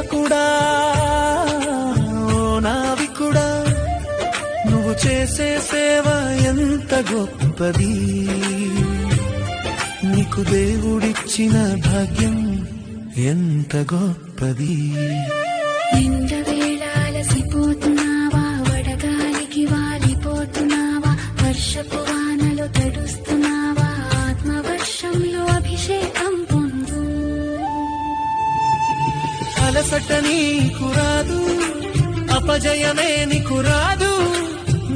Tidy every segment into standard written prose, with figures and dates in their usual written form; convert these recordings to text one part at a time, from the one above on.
సేవకుడా ఓ నావికుడా నువ్వు చేసే సేవ ఎంత గొప్పది నీకు దేవుడిచ్చిన భాగ్యం ఎంత గొప్పది నిండవేళాలసిపోతున్నావా వడగాలికి వాలిపోతున్నావా వర్షపు వానలో తడుస్తున్నావా ఆత్మవర్షంలో అభిషేకం పొందు అలసట నీకు రాదు అపజయమే నీకు రాదు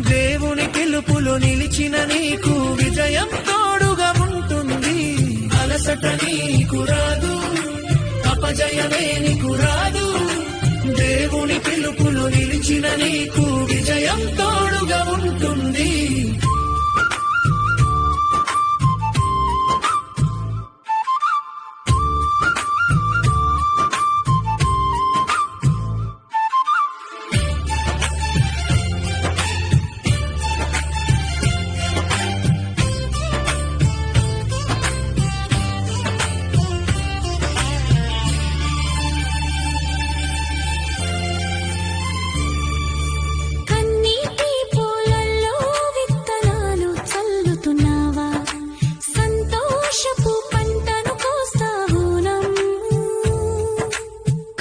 దేవుని పిలుపులో నిలిచిన నీకు విజయం తోడుగా ఉంటుంది అలసట నీకు రాదు అపజయమే నీకు రాదు దేవుని పిలుపులో నిలిచిన నీకు విజయం తోడుగా ఉంటుంది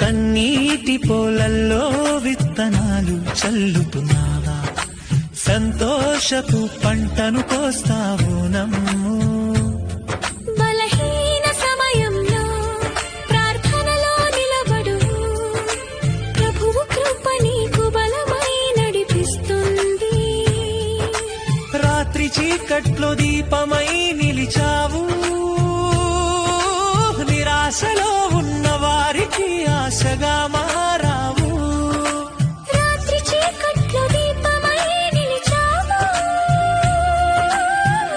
కన్నీటి పొలల్లో విత్తనాలు చల్లుతున్నావా సంతోషపు పంటను కోస్తావు నమ్ము బలహీన సమయంలో ప్రార్థనలో నిలబడు ప్రభువు కృప నీకు బలమై నడిపిస్తుంది రాత్రి చీకట్లో దీపమై నిలిచావు నిరాశలో ఉన్న వారికి ఆశగా మారావు రాత్రి చీకట్లో దీపమై నిలిచావు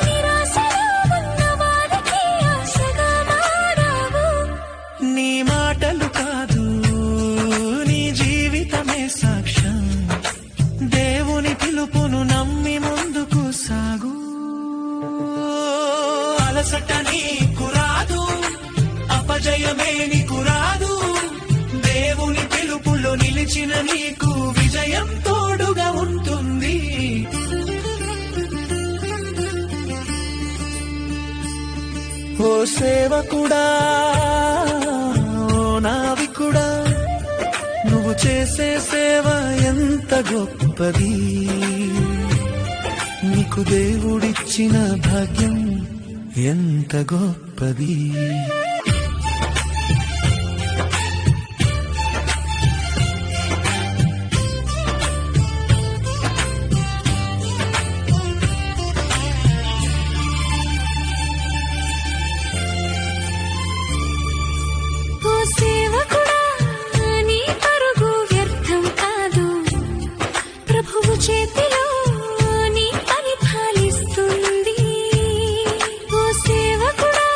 నిరాశలో ఉన్న వారికి ఆశగా మారావు నీ మాటలు కాదు నీ జీవితమే సాక్ష్యం దేవుని పిలుపును నమ్మి ముందుకు సాగు అలసట నీకు రాదు అపజయమే నీకు రాదు దేవుని పిలుపులో నిలిచిన నీకు విజయం తోడుగా ఉంటుంది ఓ సేవకుడా ఓ నావికుడా నువ్వు చేసే సేవ ఎంత గొప్పది నీకు దేవుడిచ్చిన భాగ్యం ఎంత గొప్పది ఓ సేవకుడా నీ పరుగు వ్యర్థం కాదు ప్రభువు చేతిలో నీ పని ఫలిస్తుంది ఓ సేవకుడా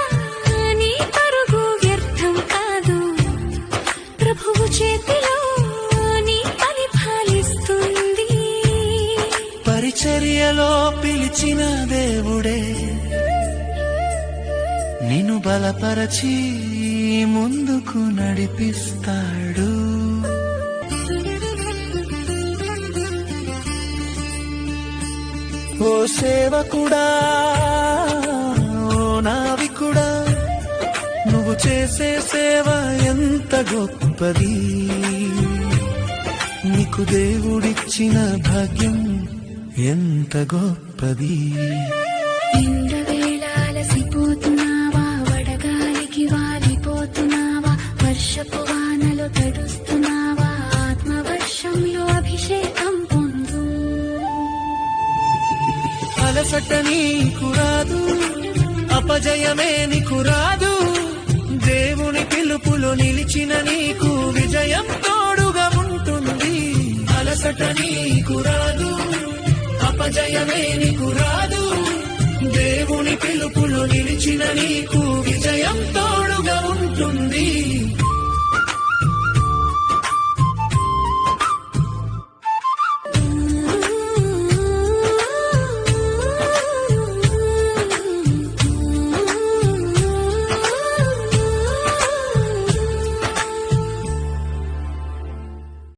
నీ పరుగు వ్యర్థం కాదు ప్రభువు చేతిలో నీ పని ఫలిస్తుంది పరిచర్యలో పిలిచిన దేవుడే నిన్ను బలపరచి ముందుకు నడిపిస్తాడు ఓ సేవకుడా ఓ నావికుడా నువ్వు చేసే సేవ ఎంత గొప్పది నీకు దేవుడిచ్చిన భాగ్యం ఎంత గొప్పది నిండవేళాలసిపోతున్నావా వడగాలికి వాలిపోతున్నావా వర్షపు వానలో తడుస్తున్నావా ఆత్మవర్షంలో అభిషేకం పొందు అలసట నీకు రాదు అపజయమే నీకు రాదు దేవుని పిలుపులో నిలిచిన నీకు విజయం తోడుగా ఉంటుంది అలసట నీకు రాదు అపజయమే నీకు రాదు దేవుని పిలుపులో నిలిచిన నీకు